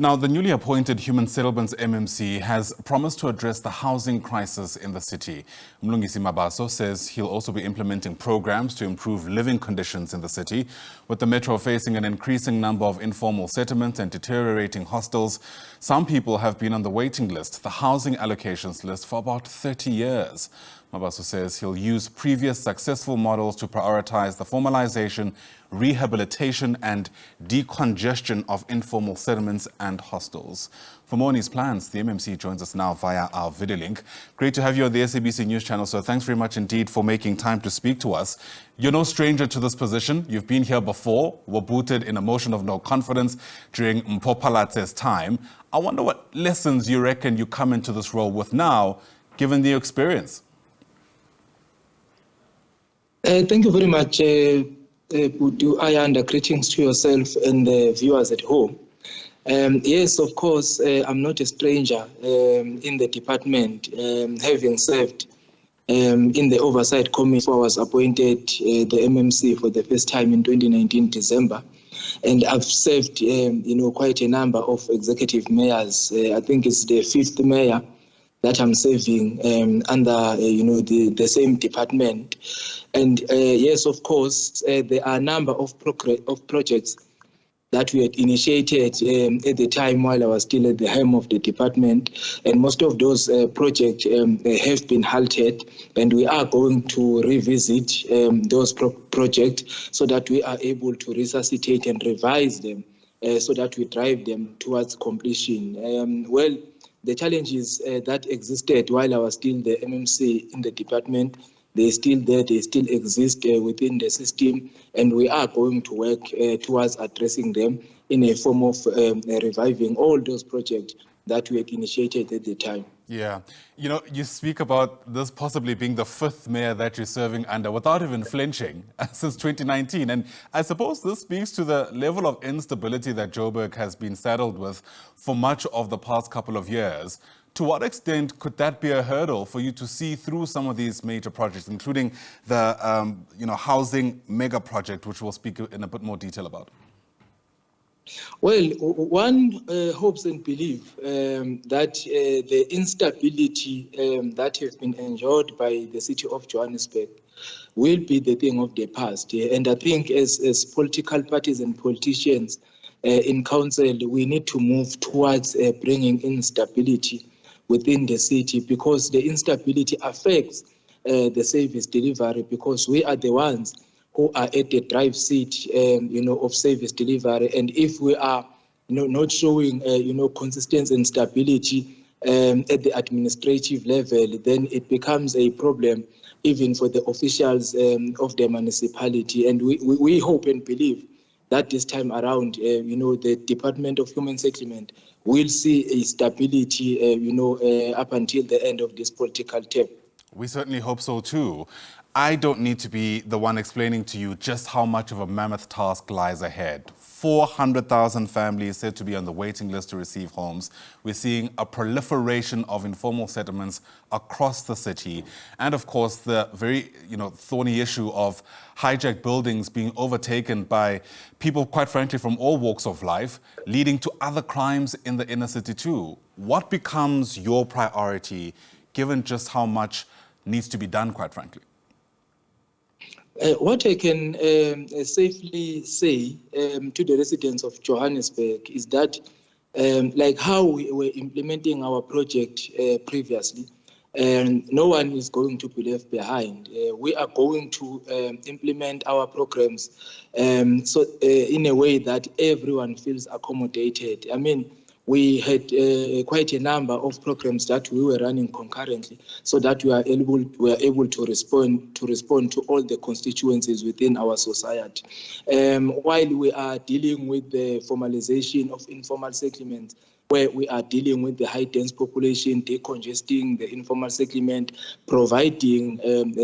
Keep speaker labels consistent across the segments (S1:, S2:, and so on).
S1: Now, the newly appointed Human Settlements MMC has promised to address the housing crisis in the city. Mlungisi Mabaso says he'll also be implementing programs to improve living conditions in the city. With the metro facing an increasing number of informal settlements and deteriorating hostels, some people have been on the waiting list, the housing allocations list, for about 30 years. Mabaso says he'll use previous successful models to prioritise the formalisation, rehabilitation and decongestion of informal settlements and hostels. For more on his plans, the MMC joins us now via our video link. Great to have you on the SABC News channel, so thanks very much indeed for making time to speak to us. You're no stranger to this position. You've been here before, were booted in a motion of no confidence during Mpopalate's time. I wonder what lessons you reckon you come into this role with now, given the experience.
S2: Thank you very much, Budu Ayanda. Greetings to yourself and the viewers at home. Yes, of course, I'm not a stranger in the department, having served in the Oversight Committee before I was appointed the MMC for the first time in 2019 December. And I've served, quite a number of executive mayors. I think it's the 5th mayor that I'm serving under, the same department. And yes, of course, there are a number of projects that we had initiated at the time while I was still at the helm of the department. And most of those projects have been halted, and we are going to revisit those projects so that we are able to resuscitate and revise them so that we drive them towards completion. The challenges that existed while I was still the MMC in the department, they're still there, they still exist within the system, and we are going to work towards addressing them in a form of reviving all those projects that we had initiated at the time.
S1: Yeah. You speak about this possibly being the 5th mayor that you're serving under without even flinching since 2019. And I suppose this speaks to the level of instability that Joburg has been saddled with for much of the past couple of years. To what extent could that be a hurdle for you to see through some of these major projects, including the housing mega project, which we'll speak in a bit more detail about?
S2: Well, one hopes and believes that the instability that has been enjoyed by the city of Johannesburg will be the thing of the past. And I think as political parties and politicians in council, we need to move towards bringing in stability within the city, because the instability affects the service delivery, because we are the ones who are at the drive seat, of service delivery. And if we are, not showing, consistency and stability at the administrative level, then it becomes a problem even for the officials of the municipality. And we hope and believe that this time around, the Department of Human Settlement will see a stability, up until the end of this political term.
S1: We certainly hope so too. I don't need to be the one explaining to you just how much of a mammoth task lies ahead. 400,000 families said to be on the waiting list to receive homes. We're seeing a proliferation of informal settlements across the city. And of course, the very, thorny issue of hijacked buildings being overtaken by people, quite frankly, from all walks of life, leading to other crimes in the inner city too. What becomes your priority, given just how much needs to be done, quite frankly?
S2: What I can safely say to the residents of Johannesburg is that, like how we were implementing our project previously, no one is going to be left behind. We are going to implement our programs so in a way that everyone feels accommodated. I mean, we had quite a number of programs that we were running concurrently, so that we are able to respond to all the constituencies within our society. While we are dealing with the formalisation of informal settlements, where we are dealing with the high dense population, decongesting the informal settlement, providing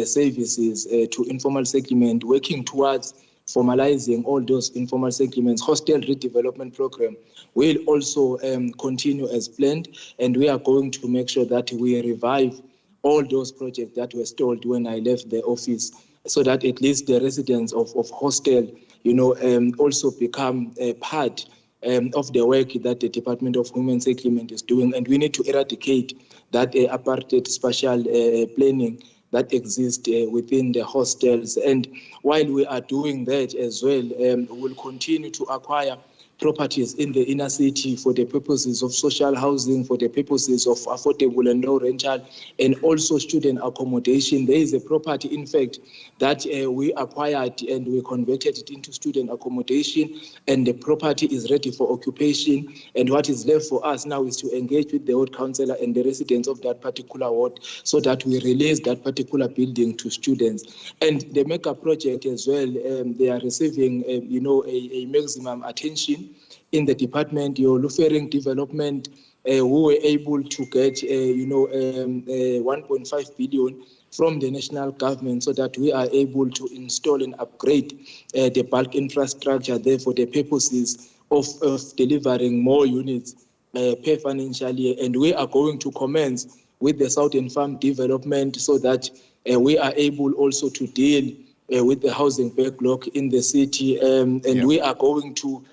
S2: services to informal settlement, working towards formalizing all those informal settlements. Hostel redevelopment program will also continue as planned, and we are going to make sure that we revive all those projects that were stalled when I left the office, so that at least the residents of hostel, also become a part of the work that the Department of Human Settlement is doing, and we need to eradicate that apartheid spatial planning that exists within the hostels. And while we are doing that as well, we'll continue to acquire properties in the inner city for the purposes of social housing, for the purposes of affordable and low rental, and also student accommodation. There is a property, in fact, that we acquired and we converted it into student accommodation, and the property is ready for occupation. And what is left for us now is to engage with the ward councillor and the residents of that particular ward so that we release that particular building to students. And the mega project as well, they are receiving, a maximum attention in the department. Your Lufering development, we were able to get, 1.5 billion from the national government so that we are able to install and upgrade the bulk infrastructure there for the purposes of delivering more units per financial year. And we are going to commence with the Southern Farm development so that we are able also to deal with the housing backlog in the city. We are going to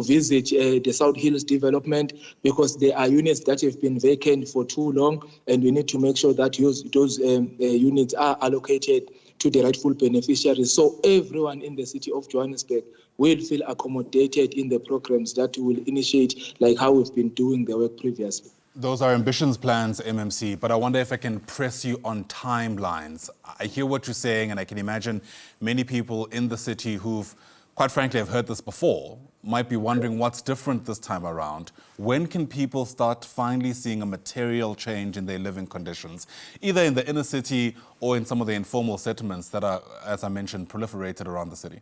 S2: visit the South Hills development because there are units that have been vacant for too long, and we need to make sure that those units are allocated to the rightful beneficiaries. So everyone in the city of Johannesburg will feel accommodated in the programs that we will initiate, like how we've been doing the work previously.
S1: Those are ambitions plans, MMC, but I wonder if I can press you on timelines. I hear what you're saying, and I can imagine many people in the city who've, quite frankly, have heard this before, might be wondering what's different this time around. When can people start finally seeing a material change in their living conditions, either in the inner city or in some of the informal settlements that are, as I mentioned, proliferated around the city?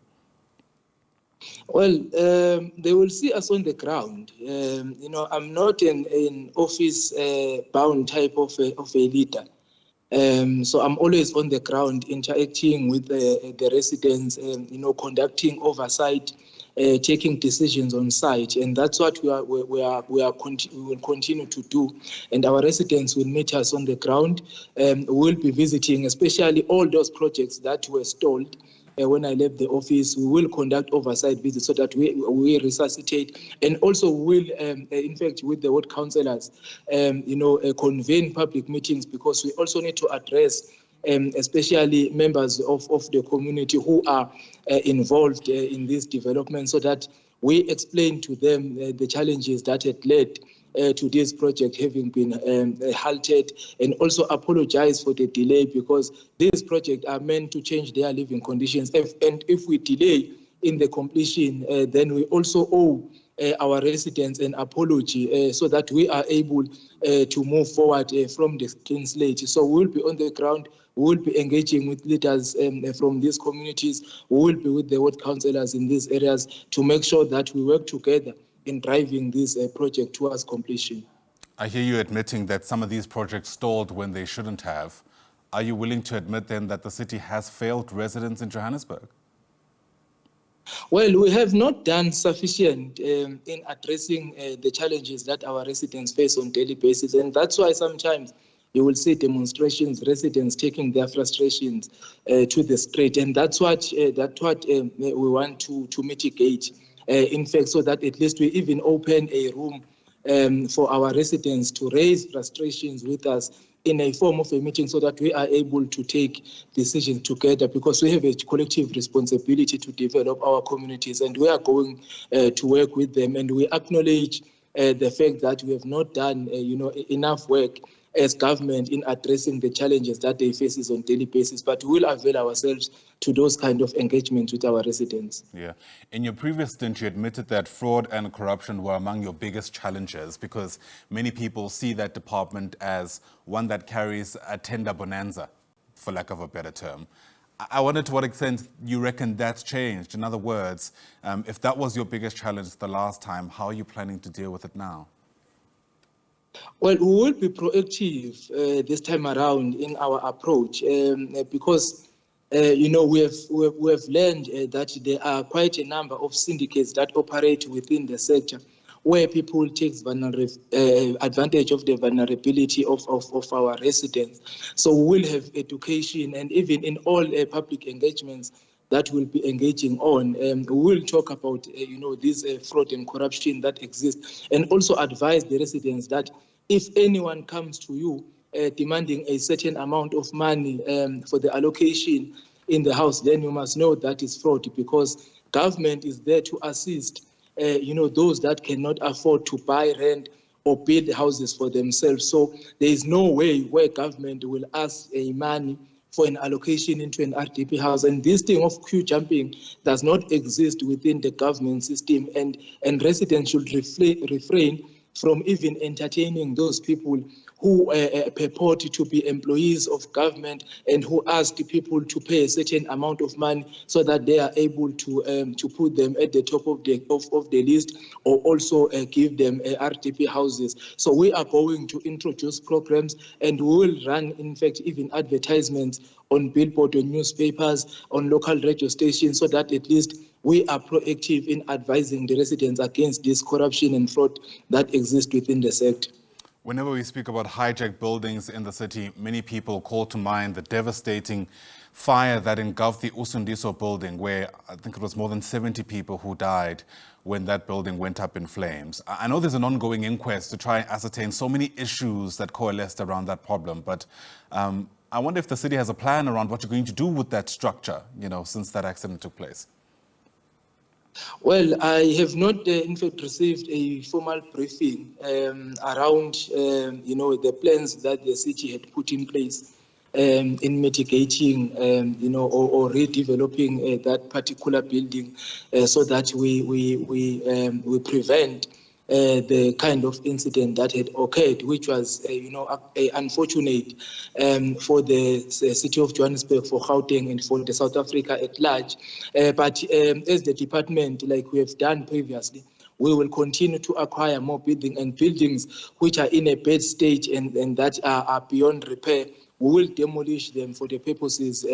S2: Well, they will see us on the ground. I'm not an office-bound type of a leader. So I'm always on the ground, interacting with the residents, conducting oversight, taking decisions on site, and that's what we will continue to do. And our residents will meet us on the ground. We'll be visiting, especially all those projects that were stalled. When I left the office, we will conduct oversight visits so that we resuscitate, and also we will, in fact, with the ward councillors, convene public meetings, because we also need to address, especially members of the community who are involved in this development, so that we explain to them the challenges that had led to this project having been halted, and also apologize for the delay, because these projects are meant to change their living conditions. And if we delay in the completion, then we also owe our residents an apology so that we are able to move forward from the clean slate. So we'll be on the ground. We will be engaging with leaders from these communities. We will be with the ward councillors in these areas to make sure that we work together in driving this project towards completion.
S1: I hear you admitting that some of these projects stalled when they shouldn't have. Are you willing to admit then that the city has failed residents in Johannesburg?
S2: Well, we have not done sufficient in addressing the challenges that our residents face on a daily basis, and that's why sometimes you will see demonstrations, residents taking their frustrations to the street, and that's what we want to mitigate. In fact, so that at least we even open a room for our residents to raise frustrations with us in a form of a meeting, so that we are able to take decisions together, because we have a collective responsibility to develop our communities, and we are going to work with them. And we acknowledge the fact that we have not done enough work as government in addressing the challenges that they face on a daily basis, but we will avail ourselves to those kind of engagements with our residents.
S1: Yeah. In your previous stint, you admitted that fraud and corruption were among your biggest challenges, because many people see that department as one that carries a tender bonanza, for lack of a better term. I wonder to what extent you reckon that's changed. In other words, if that was your biggest challenge the last time, how are you planning to deal with it now?
S2: Well, we will be proactive this time around in our approach because, we have learned that there are quite a number of syndicates that operate within the sector, where people take advantage of the vulnerability of our residents. So we will have education, and even in all public engagements that we'll be engaging on. We will talk about, this fraud and corruption that exists, and also advise the residents that if anyone comes to you demanding a certain amount of money for the allocation in the house, then you must know that is fraud, because government is there to assist, those that cannot afford to buy, rent, or build houses for themselves. So there is no way where government will ask money for an allocation into an RDP house. And this thing of queue jumping does not exist within the government system, and residents should refrain from even entertaining those people who purport to be employees of government and who ask people to pay a certain amount of money so that they are able to put them at the top of the list, or also give them RDP houses. So we are going to introduce programs, and we will run, in fact, even advertisements on billboard, on newspapers, on local radio stations, so that at least we are proactive in advising the residents against this corruption and fraud that exists within the sector.
S1: Whenever we speak about hijacked buildings in the city, many people call to mind the devastating fire that engulfed the Usundiso building, where I think it was more than 70 people who died when that building went up in flames. I know there's an ongoing inquest to try and ascertain so many issues that coalesced around that problem, but I wonder if the city has a plan around what you're going to do with that structure, since that accident took place.
S2: Well, I have not, in fact, received a formal briefing around, the plans that the city had put in place in mitigating, or redeveloping that particular building, so that we prevent the kind of incident that had occurred, which was, unfortunate for the city of Johannesburg, for Gauteng, and for the South Africa at large. But as the department, like we have done previously, we will continue to acquire more buildings which are in a bad state and that are beyond repair. We will demolish them for the purposes, of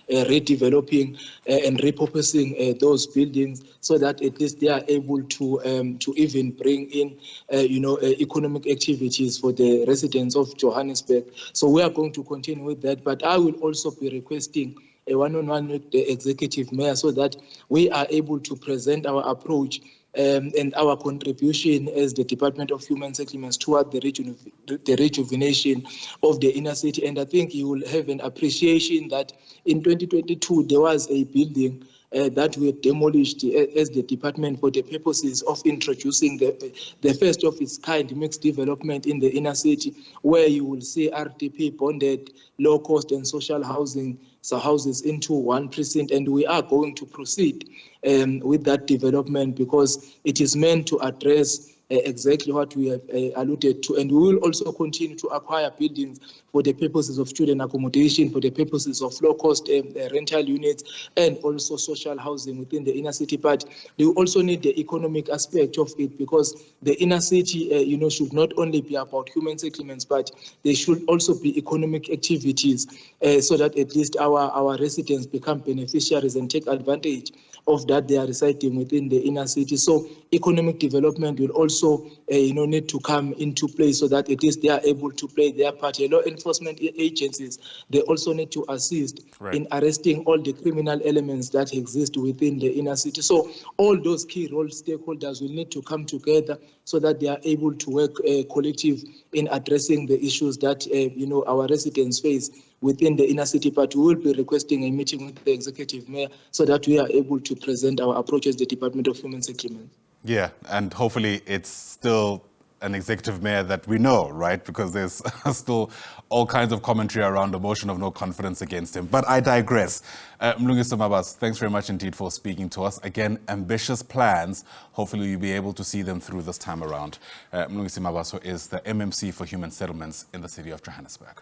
S2: redeveloping and repurposing those buildings, so that at least they are able to even bring in, economic activities for the residents of Johannesburg. So we are going to continue with that. But I will also be requesting a one-on-one with the executive mayor, so that we are able to present our approach and our contribution as the Department of Human Settlements toward the rejuvenation of the inner city. And I think you will have an appreciation that in 2022 there was a building that we demolished as the department for the purposes of introducing the first of its kind mixed development in the inner city, where you will see RDP bonded, low cost and social housing, so houses into one precinct. And we are going to proceed with that development, because it is meant to address exactly what we have alluded to. And we will also continue to acquire buildings for the purposes of student accommodation, for the purposes of low-cost rental units, and also social housing within the inner city. But we also need the economic aspect of it, because the inner city, should not only be about human settlements, but there should also be economic activities, so that at least our residents become beneficiaries and take advantage of that they are residing within the inner city. So economic development will also need to come into play, so that at least they are able to play their part. Law enforcement agencies, they also need to assist in arresting all the criminal elements that exist within the inner city. So all those key role stakeholders will need to come together, so that they are able to work collective in addressing the issues that our residents face within the inner city. But we will be requesting a meeting with the executive mayor, so that we are able to present our approach as the Department of Human Settlements.
S1: Yeah, and hopefully it's still an executive mayor that we know, right? Because there's still all kinds of commentary around a motion of no confidence against him. But I digress. Mlungisi Mabaso, thanks very much indeed for speaking to us. Again, ambitious plans. Hopefully you'll be able to see them through this time around. Mlungisi Mabaso is the MMC for Human Settlements in the city of Johannesburg.